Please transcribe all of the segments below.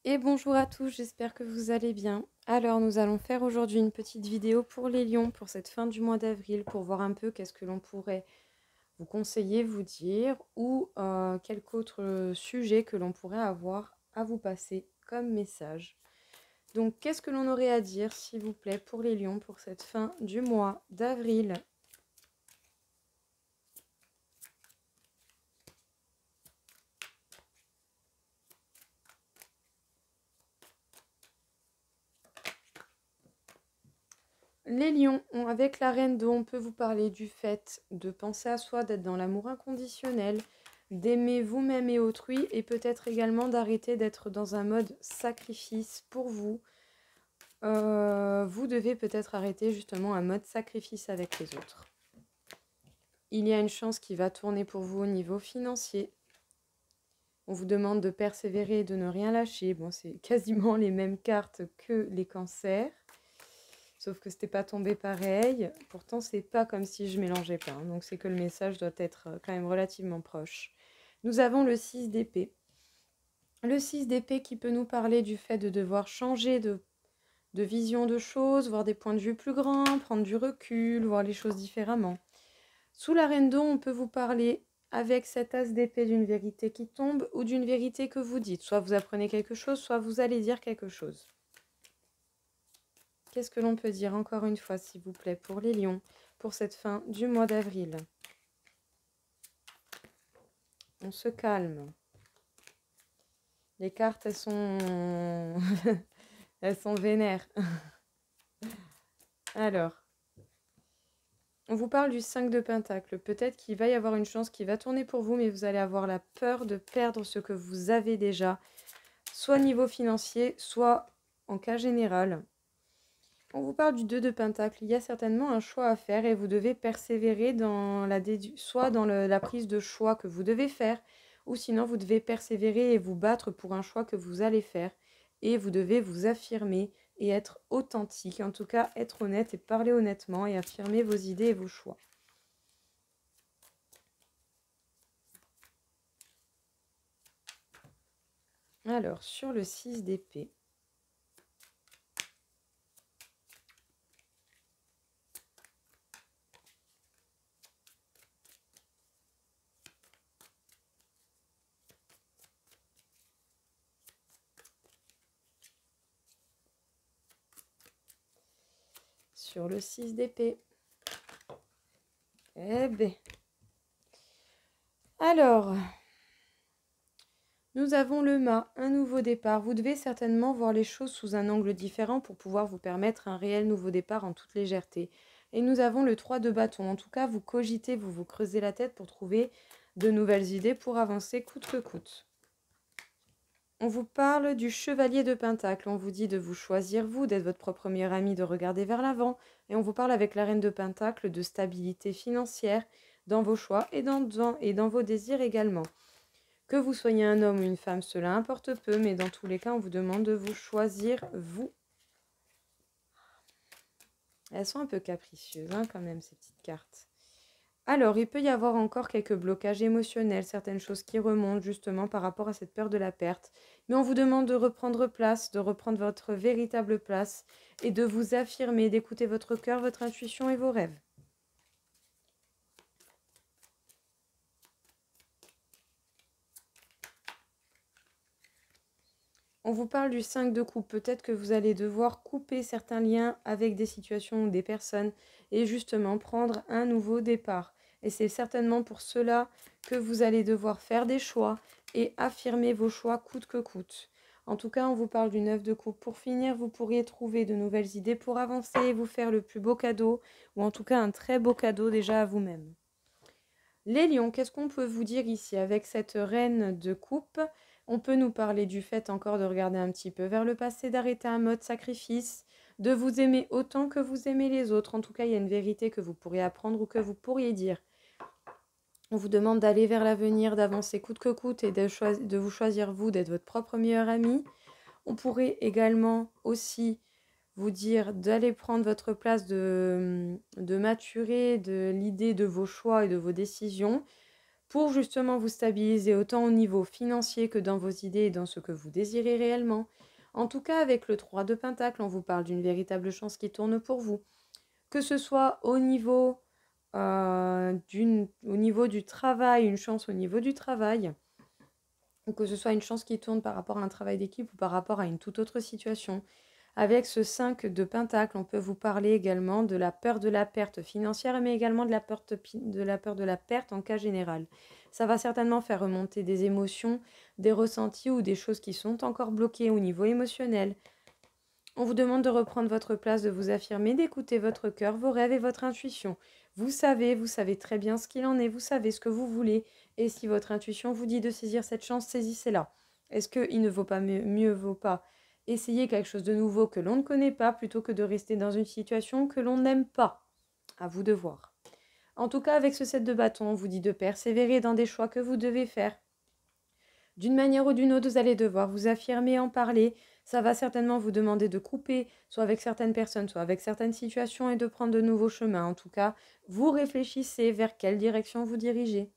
Et bonjour à tous, j'espère que vous allez bien. Alors nous allons faire aujourd'hui une petite vidéo pour les lions pour cette fin du mois d'avril pour voir un peu qu'est-ce que l'on pourrait vous conseiller, vous dire ou quelque autre sujet que l'on pourrait avoir à vous passer comme message. Donc qu'est-ce que l'on aurait à dire s'il vous plaît pour les lions pour cette fin du mois d'avril? Les lions, avec la reine d'eau, on peut vous parler du fait de penser à soi, d'être dans l'amour inconditionnel, d'aimer vous-même et autrui, et peut-être également d'arrêter d'être dans un mode sacrifice pour vous. Vous devez peut-être arrêter justement un mode sacrifice avec les autres. Il y a une chance qui va tourner pour vous au niveau financier. On vous demande de persévérer et de ne rien lâcher. Bon, c'est quasiment les mêmes cartes que les cancers. Sauf que c'était pas tombé pareil. Pourtant, c'est pas comme si je mélangeais pas. Donc, c'est que le message doit être quand même relativement proche. Nous avons le 6 d'épée. Le 6 d'épée qui peut nous parler du fait de devoir changer de vision de choses, voir des points de vue plus grands, prendre du recul, voir les choses différemment. Sous la reine d'eau, on peut vous parler avec cet as d'épée d'une vérité qui tombe ou d'une vérité que vous dites. Soit vous apprenez quelque chose, soit vous allez dire quelque chose. Qu'est-ce que l'on peut dire encore une fois, s'il vous plaît, pour les lions, pour cette fin du mois d'avril? On se calme. Les cartes, elles sont... elles sont vénères. Alors, on vous parle du 5 de Pentacle. Peut-être qu'il va y avoir une chance qui va tourner pour vous, mais vous allez avoir la peur de perdre ce que vous avez déjà, soit niveau financier, soit en cas général. On vous parle du 2 de Pentacle. Il y a certainement un choix à faire et vous devez persévérer dans soit dans la prise de choix que vous devez faire, ou sinon vous devez persévérer et vous battre pour un choix que vous allez faire. Et vous devez vous affirmer et être authentique, en tout cas être honnête et parler honnêtement et affirmer vos idées et vos choix. Alors, sur le 6 d'épée, sur le 6 d'épée, eh ben, alors, nous avons le mât, un nouveau départ. Vous devez certainement voir les choses sous un angle différent pour pouvoir vous permettre un réel nouveau départ en toute légèreté. Et nous avons le 3 de bâton. En tout cas, vous cogitez, vous creusez la tête pour trouver de nouvelles idées pour avancer coûte que coûte. On vous parle du chevalier de Pentacle. On vous dit de vous choisir vous, d'être votre propre meilleur ami, de regarder vers l'avant. Et on vous parle avec la reine de Pentacle de stabilité financière dans vos choix et dans vos désirs également. Que vous soyez un homme ou une femme, cela importe peu, mais dans tous les cas, on vous demande de vous choisir vous. Elles sont un peu capricieuses, hein, quand même, ces petites cartes. Alors, il peut y avoir encore quelques blocages émotionnels, certaines choses qui remontent justement par rapport à cette peur de la perte. Mais on vous demande de reprendre place, de reprendre votre véritable place et de vous affirmer, d'écouter votre cœur, votre intuition et vos rêves. On vous parle du 5 de coupe. Peut-être que vous allez devoir couper certains liens avec des situations ou des personnes et justement prendre un nouveau départ. Et c'est certainement pour cela que vous allez devoir faire des choix et affirmer vos choix coûte que coûte. En tout cas, on vous parle du 9 de coupe. Pour finir, vous pourriez trouver de nouvelles idées pour avancer et vous faire le plus beau cadeau, ou en tout cas un très beau cadeau déjà à vous-même. Les lions, qu'est-ce qu'on peut vous dire ici avec cette reine de coupe? On peut nous parler du fait encore de regarder un petit peu vers le passé, d'arrêter un mode sacrifice, de vous aimer autant que vous aimez les autres. En tout cas, il y a une vérité que vous pourriez apprendre ou que vous pourriez dire. On vous demande d'aller vers l'avenir, d'avancer coûte que coûte et de vous choisir vous, d'être votre propre meilleur ami. On pourrait également aussi vous dire d'aller prendre votre place, de maturer de l'idée de vos choix et de vos décisions. pour justement vous stabiliser autant au niveau financier que dans vos idées et dans ce que vous désirez réellement. En tout cas, avec le 3 de Pentacle, on vous parle d'une véritable chance qui tourne pour vous. Que ce soit au niveau, au niveau du travail, une chance au niveau du travail, ou que ce soit une chance qui tourne par rapport à un travail d'équipe ou par rapport à une toute autre situation. Avec ce 5 de Pentacle, on peut vous parler également de la peur de la perte financière, mais également de la peur de la perte en cas général. Ça va certainement faire remonter des émotions, des ressentis ou des choses qui sont encore bloquées au niveau émotionnel. On vous demande de reprendre votre place, de vous affirmer, d'écouter votre cœur, vos rêves et votre intuition. Vous savez très bien ce qu'il en est, vous savez ce que vous voulez. Et si votre intuition vous dit de saisir cette chance, saisissez-la. Est-ce qu'il ne vaut pas mieux vaut pas essayer quelque chose de nouveau que l'on ne connaît pas plutôt que de rester dans une situation que l'on n'aime pas? À vous de voir. En tout cas, avec ce 7 de bâton, on vous dit de persévérer dans des choix que vous devez faire. D'une manière ou d'une autre, vous allez devoir vous affirmer, en parler. Ça va certainement vous demander de couper, soit avec certaines personnes, soit avec certaines situations, et de prendre de nouveaux chemins. En tout cas, vous réfléchissez vers quelle direction vous dirigez.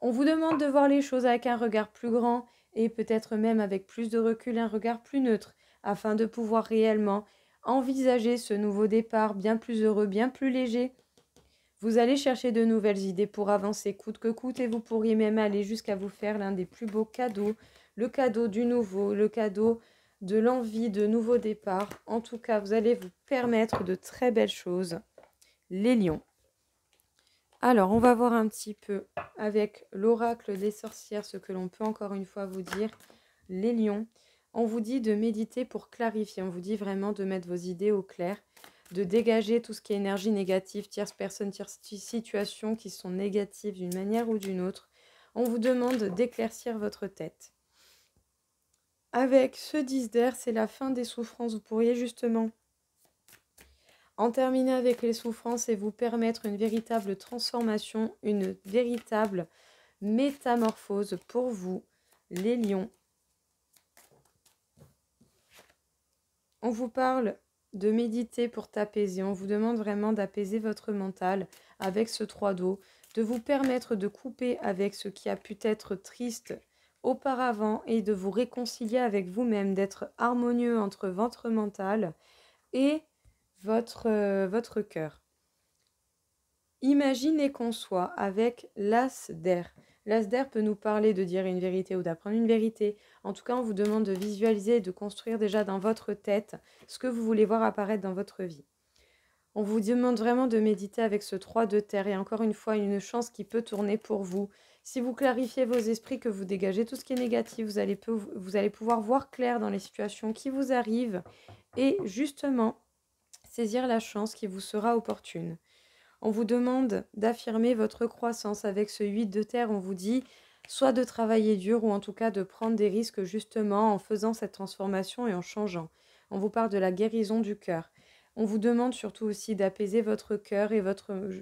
On vous demande de voir les choses avec un regard plus grand et peut-être même avec plus de recul, un regard plus neutre, afin de pouvoir réellement envisager ce nouveau départ bien plus heureux, bien plus léger. Vous allez chercher de nouvelles idées pour avancer coûte que coûte et vous pourriez même aller jusqu'à vous faire l'un des plus beaux cadeaux, le cadeau du nouveau, le cadeau de l'envie de nouveau départ. En tout cas, vous allez vous permettre de très belles choses, les lions. Alors, on va voir un petit peu avec l'oracle des sorcières ce que l'on peut encore une fois vous dire, les lions. On vous dit de méditer pour clarifier, on vous dit vraiment de mettre vos idées au clair, de dégager tout ce qui est énergie négative, tierce personne, tierce situation qui sont négatives d'une manière ou d'une autre. On vous demande d'éclaircir votre tête. Avec ce 10 d'air, c'est la fin des souffrances. Vous pourriez justement en terminer avec les souffrances et vous permettre une véritable transformation, une véritable métamorphose pour vous, les lions. On vous parle de méditer pour t'apaiser. On vous demande vraiment d'apaiser votre mental avec ce 3 d'eau, de vous permettre de couper avec ce qui a pu être triste auparavant et de vous réconcilier avec vous-même, d'être harmonieux entre votre mental et votre cœur. Imaginez qu'on soit avec l'as d'air. L'as d'air peut nous parler de dire une vérité ou d'apprendre une vérité. En tout cas, on vous demande de visualiser et de construire déjà dans votre tête ce que vous voulez voir apparaître dans votre vie. On vous demande vraiment de méditer avec ce 3 de terre et encore une fois, une chance qui peut tourner pour vous. Si vous clarifiez vos esprits, que vous dégagez tout ce qui est négatif, vous allez pouvoir voir clair dans les situations qui vous arrivent et justement saisir la chance qui vous sera opportune. On vous demande d'affirmer votre croissance avec ce 8 de terre. On vous dit soit de travailler dur ou en tout cas de prendre des risques justement en faisant cette transformation et en changeant. On vous parle de la guérison du cœur. On vous demande surtout aussi d'apaiser votre cœur et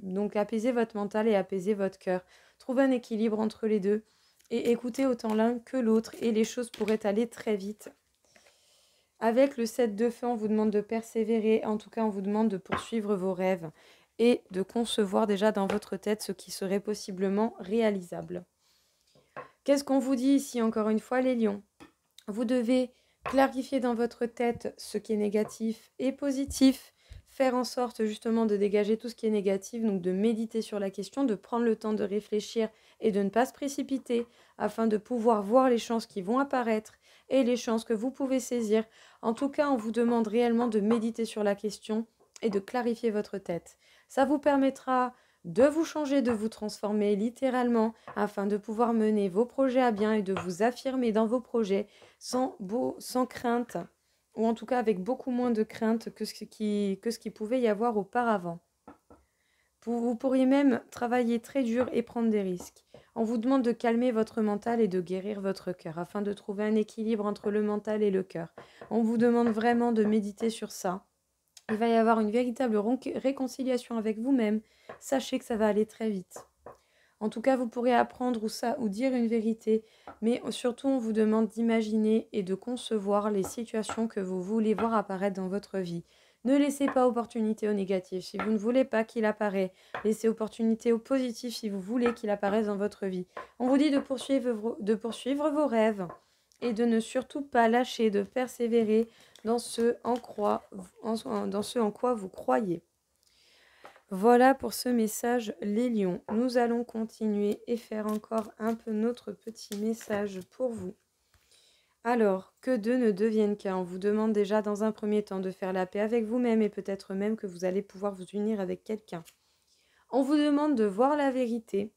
donc apaiser votre mental et apaiser votre cœur. Trouvez un équilibre entre les deux et écoutez autant l'un que l'autre et les choses pourraient aller très vite. Avec le 7 de feu, on vous demande de persévérer. En tout cas, on vous demande de poursuivre vos rêves et de concevoir déjà dans votre tête ce qui serait possiblement réalisable. Qu'est-ce qu'on vous dit ici, encore une fois, les lions? Vous devez clarifier dans votre tête ce qui est négatif et positif, faire en sorte justement de dégager tout ce qui est négatif, donc de méditer sur la question, de prendre le temps de réfléchir et de ne pas se précipiter afin de pouvoir voir les chances qui vont apparaître et les chances que vous pouvez saisir. En tout cas, on vous demande réellement de méditer sur la question et de clarifier votre tête. Ça vous permettra de vous changer, de vous transformer littéralement afin de pouvoir mener vos projets à bien et de vous affirmer dans vos projets sans crainte ou en tout cas avec beaucoup moins de crainte que ce qui pouvait y avoir auparavant. Vous pourriez même travailler très dur et prendre des risques. On vous demande de calmer votre mental et de guérir votre cœur afin de trouver un équilibre entre le mental et le cœur. On vous demande vraiment de méditer sur ça. Il va y avoir une véritable réconciliation avec vous-même. Sachez que ça va aller très vite. En tout cas, vous pourrez apprendre ou dire une vérité, mais surtout, on vous demande d'imaginer et de concevoir les situations que vous voulez voir apparaître dans votre vie. Ne laissez pas opportunité au négatif si vous ne voulez pas qu'il apparaisse. Laissez opportunité au positif si vous voulez qu'il apparaisse dans votre vie. On vous dit de poursuivre vos rêves et de ne surtout pas lâcher, de persévérer dans ce en quoi vous croyez. Voilà pour ce message, les lions. Nous allons continuer et faire encore un peu notre petit message pour vous. Alors, que deux ne deviennent qu'un. On vous demande déjà dans un premier temps de faire la paix avec vous-même et peut-être même que vous allez pouvoir vous unir avec quelqu'un. On vous demande de voir la vérité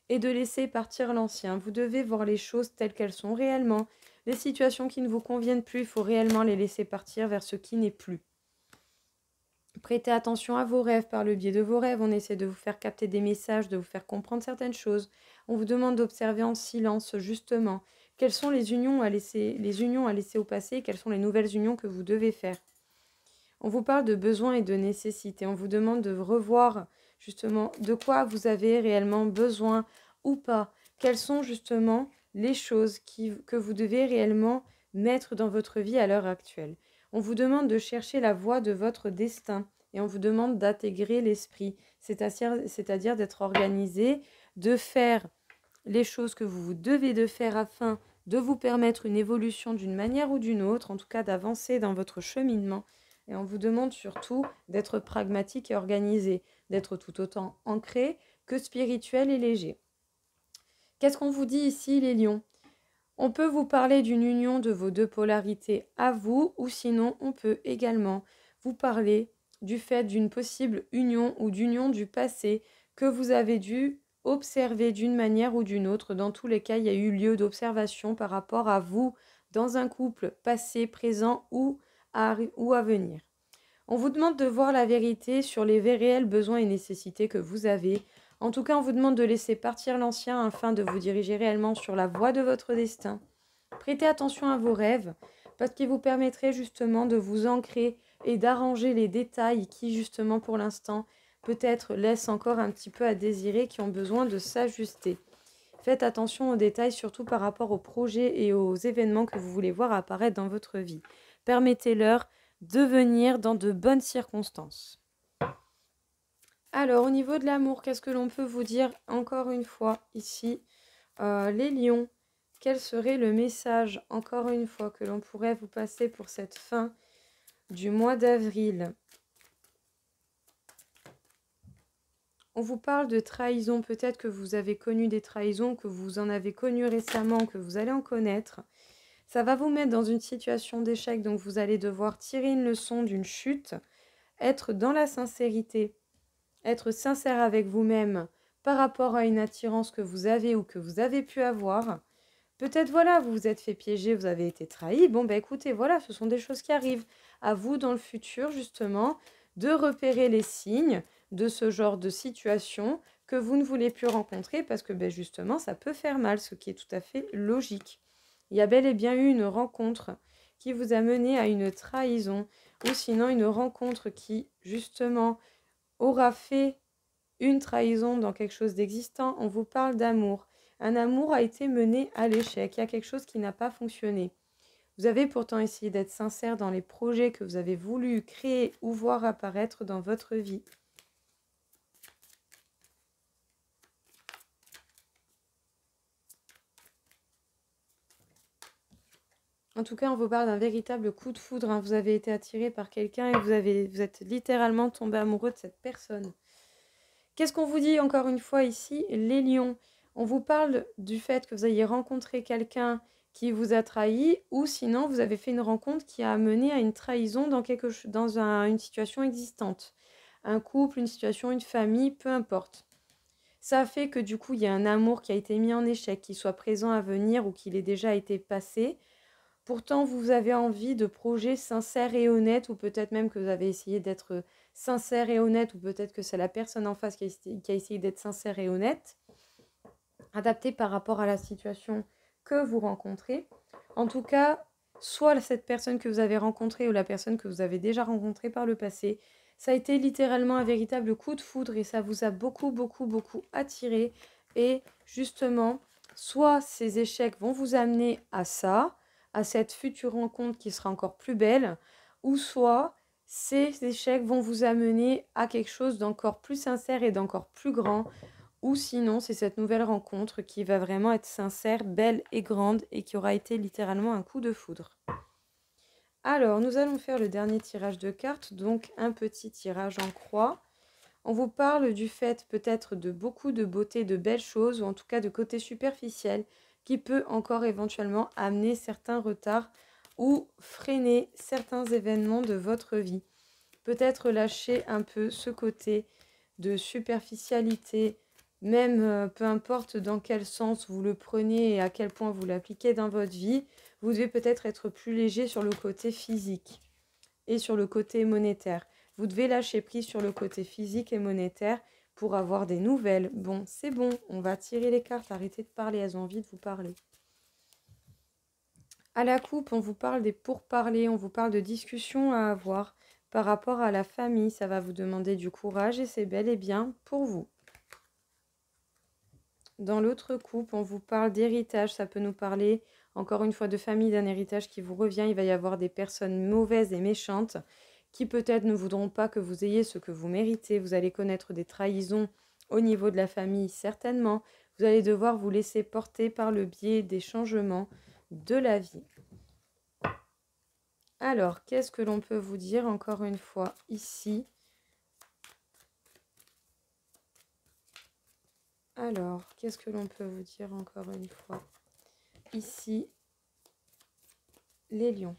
et de laisser partir l'ancien. Vous devez voir les choses telles qu'elles sont réellement. Les situations qui ne vous conviennent plus, il faut réellement les laisser partir vers ce qui n'est plus. Prêtez attention à vos rêves. Par le biais de vos rêves, on essaie de vous faire capter des messages, de vous faire comprendre certaines choses. On vous demande d'observer en silence, justement, quelles sont les unions à laisser au passé et quelles sont les nouvelles unions que vous devez faire. On vous parle de besoins et de nécessités. On vous demande de revoir, justement, de quoi vous avez réellement besoin ou pas. Quelles sont, justement, les choses que vous devez réellement mettre dans votre vie à l'heure actuelle. On vous demande de chercher la voie de votre destin et on vous demande d'intégrer l'esprit, c'est-à-dire d'être organisé, de faire les choses que vous devez de faire afin de vous permettre une évolution d'une manière ou d'une autre, en tout cas d'avancer dans votre cheminement. Et on vous demande surtout d'être pragmatique et organisé, d'être tout autant ancré que spirituel et léger. Qu'est-ce qu'on vous dit ici, les lions ? On peut vous parler d'une union de vos deux polarités à vous, ou sinon on peut également vous parler du fait d'une possible union ou d'union du passé que vous avez dû observer d'une manière ou d'une autre. Dans tous les cas, il y a eu lieu d'observation par rapport à vous dans un couple passé, présent ou à venir. On vous demande de voir la vérité sur les réels besoins et nécessités que vous avez. En tout cas, on vous demande de laisser partir l'ancien afin de vous diriger réellement sur la voie de votre destin. Prêtez attention à vos rêves parce qu'ils vous permettraient justement de vous ancrer et d'arranger les détails qui, justement, pour l'instant, peut-être laissent encore un petit peu à désirer, qui ont besoin de s'ajuster. Faites attention aux détails, surtout par rapport aux projets et aux événements que vous voulez voir apparaître dans votre vie. Permettez-leur de venir dans de bonnes circonstances. Alors, au niveau de l'amour, qu'est-ce que l'on peut vous dire encore une fois ici, les lions? Quel serait le message, encore une fois, que l'on pourrait vous passer pour cette fin du mois d'avril? On vous parle de trahison. Peut-être que vous avez connu des trahisons, que vous en avez connu récemment, que vous allez en connaître. Ça va vous mettre dans une situation d'échec, donc vous allez devoir tirer une leçon d'une chute, être dans la sincérité, être sincère avec vous-même par rapport à une attirance que vous avez ou que vous avez pu avoir. Peut-être, voilà, vous vous êtes fait piéger, vous avez été trahi. Bon, ben écoutez, voilà, ce sont des choses qui arrivent. À vous, dans le futur, justement, de repérer les signes de ce genre de situation que vous ne voulez plus rencontrer parce que, ben justement, ça peut faire mal, ce qui est tout à fait logique. Il y a bel et bien eu une rencontre qui vous a mené à une trahison ou sinon une rencontre qui, justement, aura fait une trahison dans quelque chose d'existant. On vous parle d'amour. Un amour a été mené à l'échec. Il y a quelque chose qui n'a pas fonctionné. Vous avez pourtant essayé d'être sincère dans les projets que vous avez voulu créer ou voir apparaître dans votre vie. En tout cas, on vous parle d'un véritable coup de foudre, hein. Vous avez été attiré par quelqu'un et vous êtes littéralement tombé amoureux de cette personne. Qu'est-ce qu'on vous dit encore une fois ici, les lions? On vous parle du fait que vous ayez rencontré quelqu'un qui vous a trahi ou sinon vous avez fait une rencontre qui a mené à une trahison dans une situation existante. Un couple, une situation, une famille, peu importe. Ça fait que du coup, il y a un amour qui a été mis en échec, qu'il soit présent à venir ou qu'il ait déjà été passé. Pourtant, vous avez envie de projets sincères et honnêtes, ou peut-être même que vous avez essayé d'être sincère et honnête, ou peut-être que c'est la personne en face qui a essayé d'être sincère et honnête, adapté par rapport à la situation que vous rencontrez. En tout cas, soit cette personne que vous avez rencontrée ou la personne que vous avez déjà rencontrée par le passé, ça a été littéralement un véritable coup de foudre et ça vous a beaucoup, beaucoup, beaucoup attiré. Et justement, soit ces échecs vont vous amener à ça, à cette future rencontre qui sera encore plus belle, ou soit Ces échecs vont vous amener à quelque chose d'encore plus sincère et d'encore plus grand. Ou sinon, c'est cette nouvelle rencontre qui va vraiment être sincère, belle et grande et qui aura été littéralement un coup de foudre. Alors, nous allons faire le dernier tirage de cartes, donc un petit tirage en croix. On vous parle du fait peut-être de beaucoup de beauté, de belles choses, ou en tout cas de côté superficiel, qui peut encore éventuellement amener certains retards ou freiner certains événements de votre vie. Peut-être lâcher un peu ce côté de superficialité, même peu importe dans quel sens vous le prenez et à quel point vous l'appliquez dans votre vie, vous devez peut-être être plus léger sur le côté physique et sur le côté monétaire. Vous devez lâcher prise sur le côté physique et monétaire pour avoir des nouvelles. Bon, c'est bon, on va tirer les cartes, arrêtez de parler, elles ont envie de vous parler. À la coupe, on vous parle des pourparlers, on vous parle de discussions à avoir par rapport à la famille. Ça va vous demander du courage et c'est bel et bien pour vous. Dans l'autre coupe, on vous parle d'héritage. Ça peut nous parler, encore une fois, de famille, d'un héritage qui vous revient. Il va y avoir des personnes mauvaises et méchantes qui peut-être ne voudront pas que vous ayez ce que vous méritez. Vous allez connaître des trahisons au niveau de la famille, certainement. Vous allez devoir vous laisser porter par le biais des changements de la vie. Alors, qu'est-ce que l'on peut vous dire encore une fois ici? Alors, qu'est-ce que l'on peut vous dire encore une fois ici? Les lions.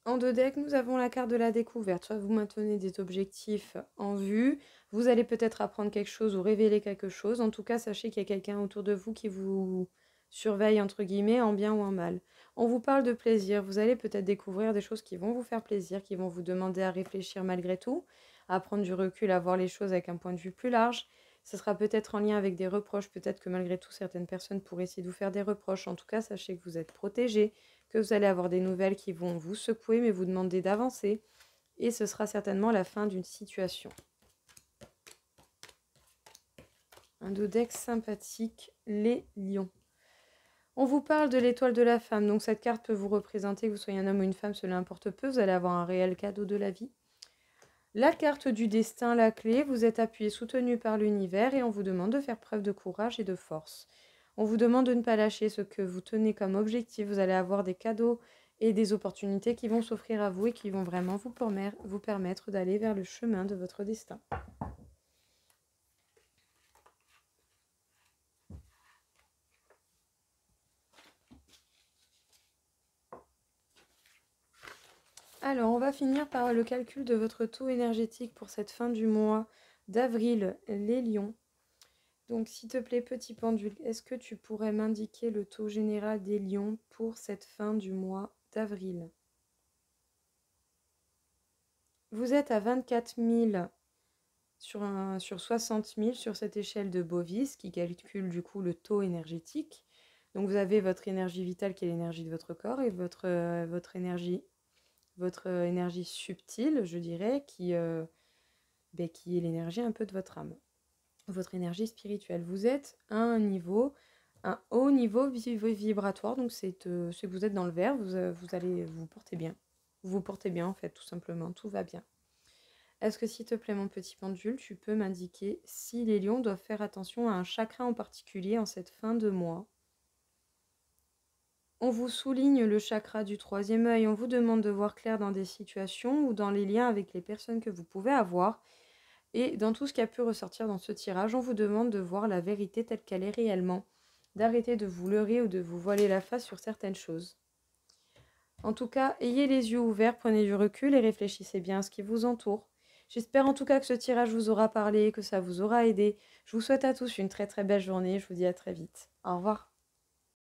En deux decks, nous avons la carte de la découverte. Soit vous maintenez des objectifs en vue, vous allez peut-être apprendre quelque chose ou révéler quelque chose. En tout cas, sachez qu'il y a quelqu'un autour de vous qui vous surveille, entre guillemets, en bien ou en mal. On vous parle de plaisir. Vous allez peut-être découvrir des choses qui vont vous faire plaisir, qui vont vous demander à réfléchir malgré tout, à prendre du recul, à voir les choses avec un point de vue plus large. Ce sera peut-être en lien avec des reproches. Peut-être que malgré tout, certaines personnes pourraient essayer de vous faire des reproches. En tout cas, sachez que vous êtes protégés, que vous allez avoir des nouvelles qui vont vous secouer, mais vous demander d'avancer. Et ce sera certainement la fin d'une situation. Un dodex sympathique, les lions. On vous parle de l'étoile de la femme. Donc cette carte peut vous représenter, que vous soyez un homme ou une femme, cela importe peu. Vous allez avoir un réel cadeau de la vie. La carte du destin, la clé. Vous êtes appuyé, soutenu par l'univers et on vous demande de faire preuve de courage et de force. On vous demande de ne pas lâcher ce que vous tenez comme objectif. Vous allez avoir des cadeaux et des opportunités qui vont s'offrir à vous et qui vont vraiment vous permettre d'aller vers le chemin de votre destin. Alors, on va finir par le calcul de votre taux énergétique pour cette fin du mois d'avril, les lions. Donc, s'il te plaît, petit pendule, est-ce que tu pourrais m'indiquer le taux général des lions pour cette fin du mois d'avril? Vous êtes à 24 000 sur 60 000 sur cette échelle de Bovis qui calcule du coup le taux énergétique. Donc, vous avez votre énergie vitale qui est l'énergie de votre corps et votre énergie subtile, je dirais, qui est l'énergie un peu de votre âme, votre énergie spirituelle. Vous êtes à un haut niveau vibratoire, donc c'est que vous êtes dans le vert, vous allez vous porter bien. Vous vous portez bien en fait, tout simplement, tout va bien. Est-ce que s'il te plaît mon petit pendule, tu peux m'indiquer si les lions doivent faire attention à un chakra en particulier en cette fin de mois? On vous souligne le chakra du troisième œil, on vous demande de voir clair dans des situations ou dans les liens avec les personnes que vous pouvez avoir. Et dans tout ce qui a pu ressortir dans ce tirage, on vous demande de voir la vérité telle qu'elle est réellement, d'arrêter de vous leurrer ou de vous voiler la face sur certaines choses. En tout cas, ayez les yeux ouverts, prenez du recul et réfléchissez bien à ce qui vous entoure. J'espère en tout cas que ce tirage vous aura parlé, que ça vous aura aidé. Je vous souhaite à tous une très très belle journée, je vous dis à très vite. Au revoir.